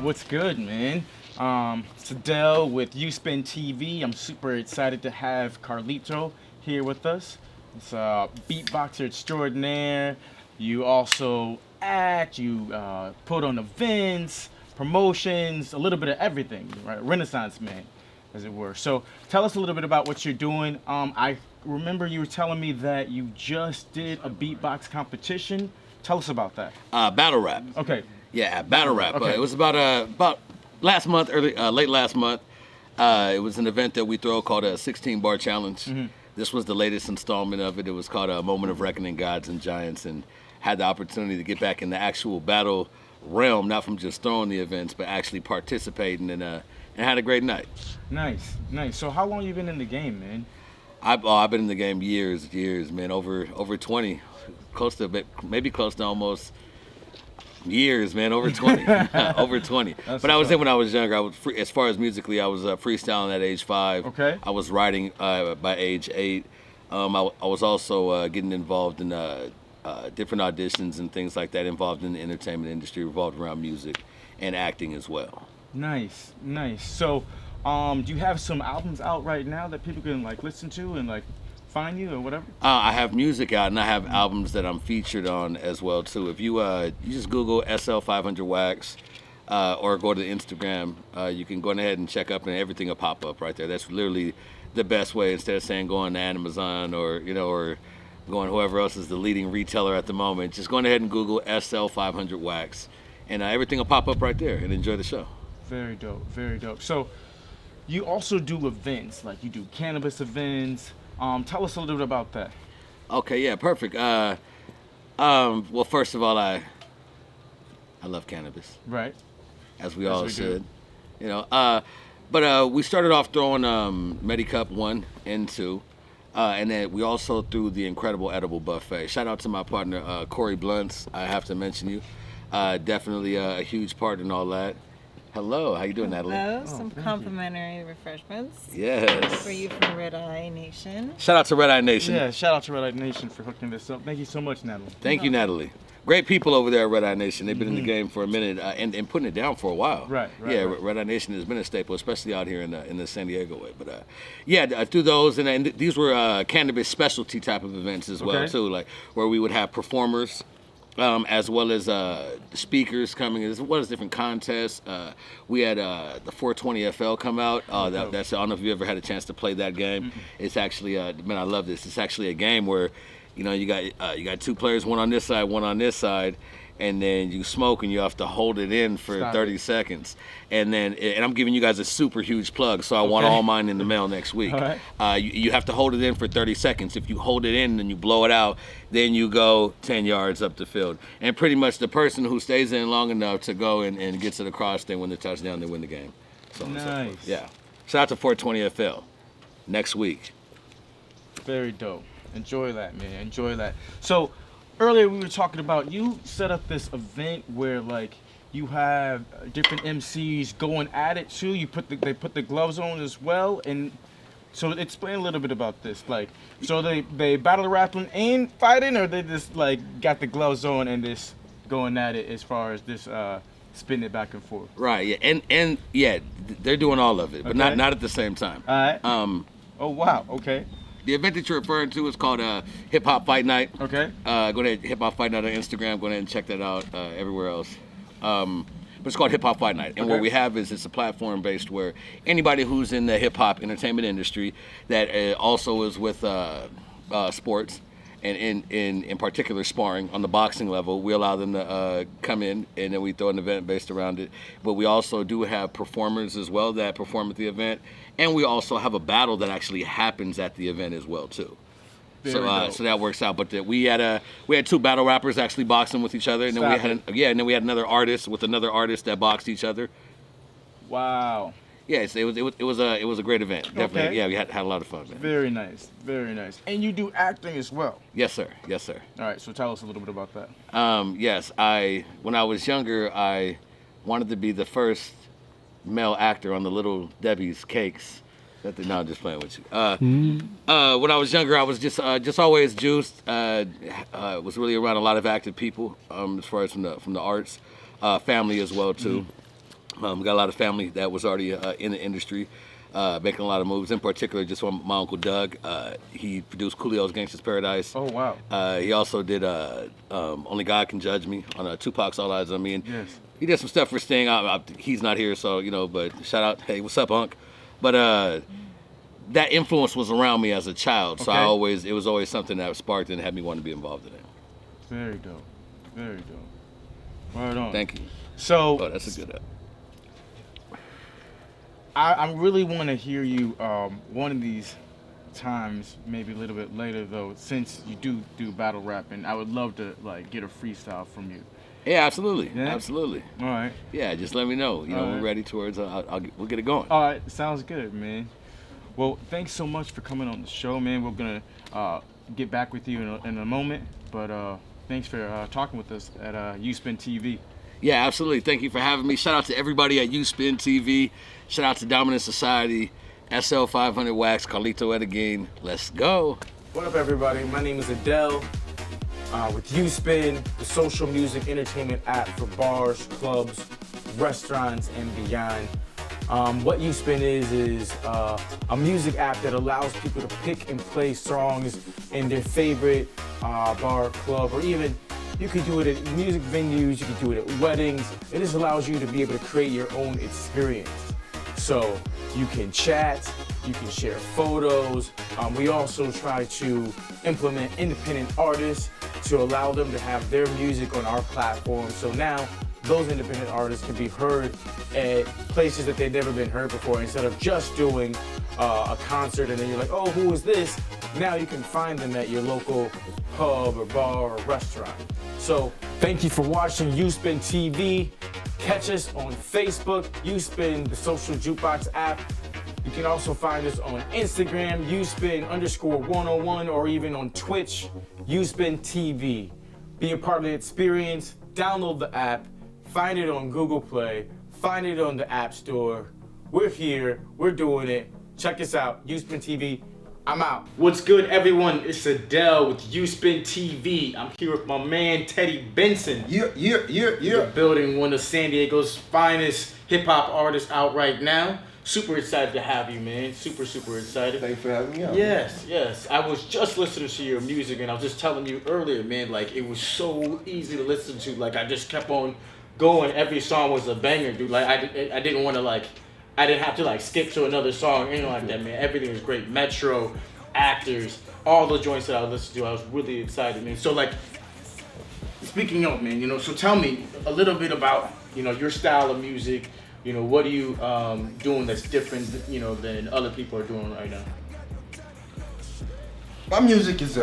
What's good, man? It's Adele with YouSpin TV. I'm super excited to have Carlito here with us. It's a beatboxer extraordinaire. You also act, you put on events, promotions, a little bit of everything, right? Renaissance man, as it were. So tell us a little bit about what you're doing. I remember you were telling me that you just did a beatbox competition. Tell us about that. Battle rap. Okay. Yeah, battle rap. Okay. It was about last month, late last month. It was an event that we throw called a 16-bar challenge. Mm-hmm. This was the latest installment of it. It was called a Moment of Reckoning, Gods and Giants, and had the opportunity to get back in the actual battle realm, not from just throwing the events, but actually participating and had a great night. Nice. So how long you been in the game, man? I've been in the game years, man. Over 20, close to almost years, man. Over 20, over 20. But I was in when I was younger. I was as far as musically, I was freestyling at age 5. Okay. I was writing by age 8. I was also getting involved in different auditions and things like that, involved in the entertainment industry, revolved around music and acting as well. Nice. So, do you have some albums out right now that people can listen to and find you or whatever? I have music out, and I have albums that I'm featured on as well too. If you you just Google SL500Wax or go to Instagram, you can go ahead and check up, and everything will pop up right there. That's literally the best way, instead of saying going to Amazon or going whoever else is the leading retailer at the moment. Just go ahead and Google SL500Wax, and everything will pop up right there. And enjoy the show. Very dope. So, you also do events, you do cannabis events. Tell us a little bit about that. Okay, yeah, perfect. Well, first of all, I love cannabis. Right. As we all should. But we started off throwing Medicup 1 and 2. And then we also threw the incredible edible buffet. Shout out to my partner, Corey Blunts. I have to mention you. Definitely a huge part in all that. Hello, how you doing, Natalie? Hello, some complimentary refreshments. Yes. For you from Red Eye Nation. Shout out to Red Eye Nation. Yeah, shout out to Red Eye Nation for hooking this up. Thank you so much, Natalie. Thank you, Natalie. Great people over there at Red Eye Nation. They've been in the game for a minute and putting it down for a while. Right. Red Eye Nation has been a staple, especially out here in the San Diego way. But I threw those, and these were cannabis specialty type of events as well too, where we would have performers. As well as speakers coming, as well as different contests. We had the 420 FL come out. That's I don't know if you ever had a chance to play that game. Mm-hmm. It's actually, man, I love this. It's actually a game where, you got two players, one on this side, and then you smoke and you have to hold it in for 30 seconds. And I'm giving you guys a super huge plug, so I want all mine in the mail next week. All right. You have to hold it in for 30 seconds. If you hold it in and you blow it out, then you go 10 yards up the field. And pretty much the person who stays in long enough to go and gets it across, they win the touchdown, they win the game. So nice. Yeah. Shout out to 420 FL next week. Very dope. Enjoy that, man. Enjoy that. So, earlier we were talking about you set up this event where you have different MCs going at it too. They put the gloves on as well, and so explain a little bit about this. So they battle rapping and fighting, or they just got the gloves on and just going at it as far as this spinning it back and forth. Right. Yeah. And yeah, they're doing all of it, but not at the same time. All right. Oh wow. Okay. The event that you're referring to is called Hip Hop Fight Night. Okay. Go ahead, Hip Hop Fight Night on Instagram. Go ahead and check that out everywhere else. But it's called Hip Hop Fight Night. And what we have is it's a platform based where anybody who's in the hip hop entertainment industry that also is with sports and in particular sparring on the boxing level, we allow them to come in, and then we throw an event based around it. But we also do have performers as well that perform at the event, and we also have a battle that actually happens at the event as well too. So that works out. But we had two battle rappers actually boxing with each other, and then we had another artist with another artist that boxed each other. Wow. Yes, it was a great event. Definitely. Okay. Yeah, we had a lot of fun, man. Very nice. And you do acting as well. Yes, sir. All right, so tell us a little bit about that. Yes, when I was younger, I wanted to be the first male actor on the Little Debbie's cakes. No, I'm just playing with you. When I was younger, I was just always juiced. Was really around a lot of active people, as far as from the arts, family as well too. Got a lot of family that was already in the industry, making a lot of moves. In particular, just from my uncle Doug. He produced Coolio's Gangsta's Paradise. Oh wow. He also did Only God Can Judge Me on Tupac's All Eyes on Me. And Yes. he did some stuff for Sting. He's not here, so but shout out, hey, what's up, Unc? But that influence was around me as a child, so Okay. it was always something that sparked and had me want to be involved in it. Very dope. Very dope. Right on. Thank you. So Oh, that's a good. I really want to hear you one of these times, maybe a little bit later though, since you do battle rap, and I would love to like get a freestyle from you. Yeah, absolutely, Yeah? absolutely. All right. Yeah, just let me know. All We're right. ready towards. We'll get it going. All right. Sounds good, man. Well, thanks so much for coming on the show, man. We're gonna get back with you in a moment, but thanks for talking with us at YouSpin TV. Yeah, absolutely. Thank you for having me. Shout out to everybody at YouSpin TV. Shout out to Dominant Society, SL500Wax, Carlito at again. Let's go. What up, everybody? My name is Adele with YouSpin, the social music entertainment app for bars, clubs, restaurants, and beyond. What YouSpin is a music app that allows people to pick and play songs in their favorite bar, club, or even you can do it at music venues, you can do it at weddings. It just allows you to be able to create your own experience. So you can chat, you can share photos. We also try to implement independent artists to allow them to have their music on our platform. So now those independent artists can be heard at places that they've never been heard before, instead of just doing a concert and then you're like, oh, who is this? Now you can find them at your local pub or bar or restaurant. So thank you for watching YouSpin TV. Catch us on Facebook, YouSpin, the social jukebox app. You can also find us on Instagram, YouSpin_101, or even on Twitch, YouSpin TV. Be a part of the experience. Download the app. Find it on Google Play. Find it on the App Store. We're here. We're doing it. Check us out, YouSpin TV. I'm out. What's good, everyone? It's Adele with YouSpin TV. I'm here with my man, Teddy Benson. Yeah. Building one of San Diego's finest hip-hop artists out right now. Super excited to have you, man. Super excited. Thanks for having me on. Yes. I was just listening to your music, and I was just telling you earlier, man, like, it was so easy to listen to. Like, I just kept on going. Every song was a banger, dude. Like, I didn't want to, like, I didn't have to, like, skip to another song, anything like that, man. Everything was great. Metro, Actors, all the joints that I listened to, I was really excited, man. So, like, speaking of, man, so tell me a little bit about, your style of music. What are you doing that's different, than other people are doing right now? My music is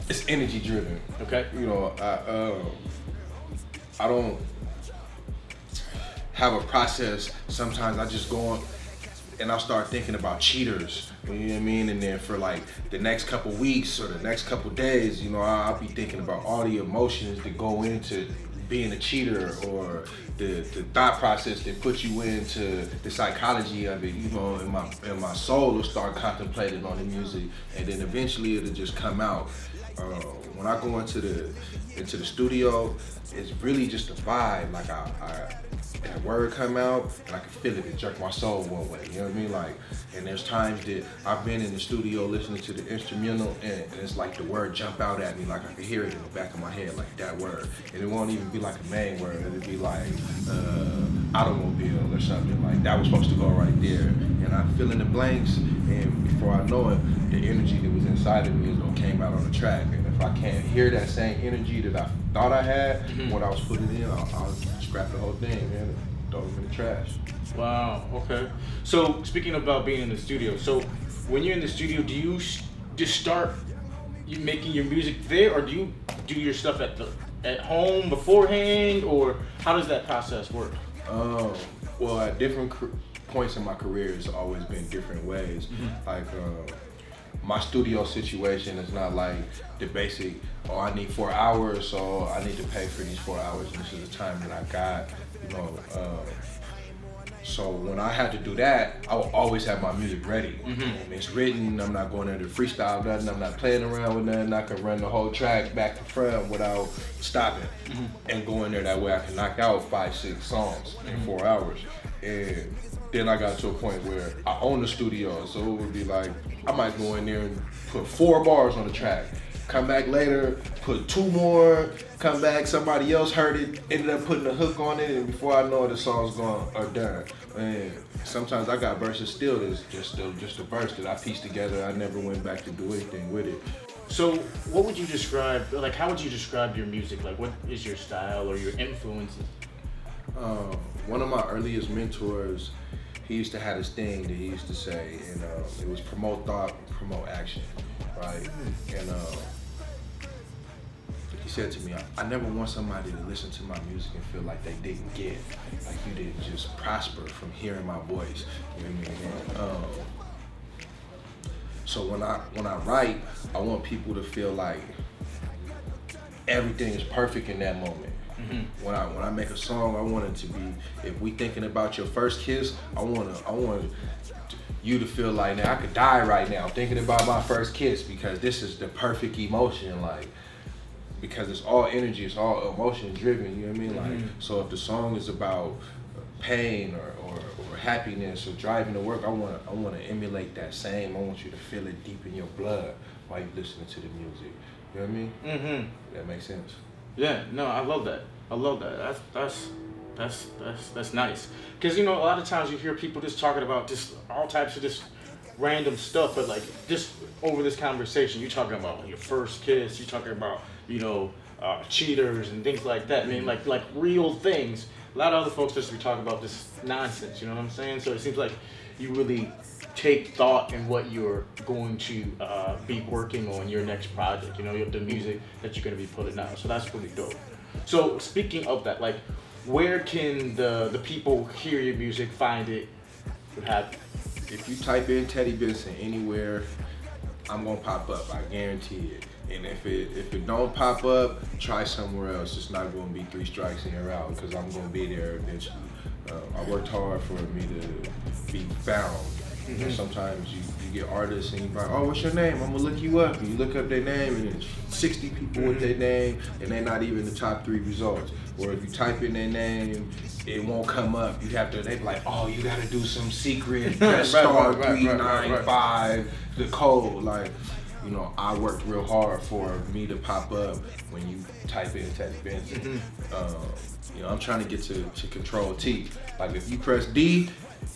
it's energy driven. Okay. I don't have a process. Sometimes I just go on and I'll start thinking about cheaters. You know what I mean? And then for like the next couple weeks or the next couple days, I'll be thinking about all the emotions that go into being a cheater, or the thought process that puts you into the psychology of it, and my soul will start contemplating on the music, and then eventually it'll just come out. When I go into the studio, it's really just a vibe. Like that word come out and I can feel it jerk my soul one way. You know what I mean? Like, and there's times that I've been in the studio listening to the instrumental and it's like the word jump out at me, like I can hear it in the back of my head, like that word. And it won't even be like a main word. It'll be like automobile or something. Like that was supposed to go right there. And I fill in the blanks, and before I know it, the energy that was inside of me is what came out on the track. And if I can't hear that same energy that I thought I had when I was putting it in, I'll scrap the whole thing, man, and throw them in the trash. Wow. Okay. So speaking about being in the studio, so when you're in the studio, do you just start you making your music there, or do you do your stuff at home beforehand, or how does that process work? Well, at different points in my career, it's always been different ways. Like my studio situation is not like the basic, I need 4 hours, so I need to pay for these 4 hours, and this is the time that I got. So when I had to do that, I would always have my music ready. And it's written, I'm not going there to freestyle nothing, I'm not playing around with nothing. I can run the whole track back to front without stopping and go in there. That way I can knock out 5-6 songs in 4 hours. And then I got to a point where I own the studio, so it would be like, I might go in there and put 4 bars on the track, come back later, put 2 more, come back, somebody else heard it, ended up putting a hook on it, and before I know it, the song's gone or done. And sometimes I got verses still that's just a verse that I pieced together. I never went back to do anything with it. So what would you describe, like how would you describe your music? Like what is your style or your influences? One of my earliest mentors, he used to have this thing that he used to say, and it was promote thought, promote action, right? And he said to me, I never want somebody to listen to my music and feel like they didn't get, like you didn't just prosper from hearing my voice. You know what I mean? So when I write, I want people to feel like everything is perfect in that moment. When I make a song, I want it to be, if we thinking about your first kiss, I want you to feel like, now I could die right now thinking about my first kiss, because this is the perfect emotion, like, because it's all energy, it's all emotion driven, you know what I mean? Like, so if the song is about pain or happiness or driving to work, I want to emulate that same. I want you to feel it deep in your blood while you're listening to the music. You know what I mean? That makes sense. Yeah, no, I love that. I love that. That's nice. Because, you know, a lot of times you hear people just talking about just all types of just random stuff, but like just over this conversation, you're talking about your first kiss, you're talking about, you know, cheaters and things like that. I mean, like real things. A lot of other folks just be talking about this nonsense, you know what I'm saying? So it seems like you really take thought in what you're going to be working on your next project, you know, the music that you're going to be putting out. So that's really dope. So speaking of that, like, where can the people hear your music, find it, what have you? If you type in Teddy Benson anywhere, I'm gonna pop up, I guarantee it. And if it don't pop up, try somewhere else. It's not gonna be 3 strikes and you're out, because I'm gonna be there eventually. I worked hard for me to be found. And sometimes you get artists and you're like, oh, what's your name? I'm gonna look you up. And you look up their name and there's 60 people with their name and they're not even the top 3 results. Or if you type in their name, it won't come up. You have to, they be like, oh, you gotta do some secret, press star 395, the code. Like, you know, I worked real hard for me to pop up when you type in Teddy Benson. You know, I'm trying to get to Control T. Like if you press D,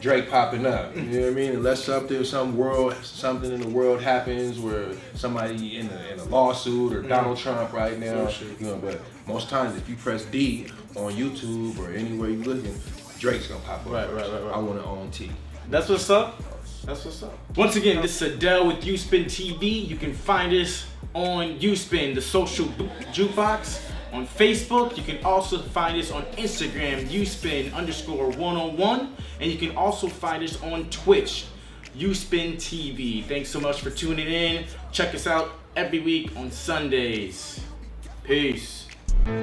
Drake popping up. You know what I mean? Unless something in the world happens where somebody in a lawsuit or Donald Trump right now. You know, but most times if you press D on YouTube or anywhere you looking, Drake's gonna pop up. Right. I want to own T. That's what's up. That's what's up. Once again, this is Adele with YouSpin TV. You can find us on YouSpin, the social jukebox. On Facebook, you can also find us on Instagram, YouSpin_101, and you can also find us on Twitch, YouSpin TV. Thanks so much for tuning in. Check us out every week on Sundays. Peace. Hey,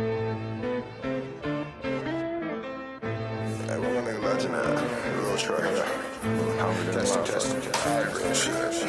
what my nigga Legend at? Real track. Testing. Real shit.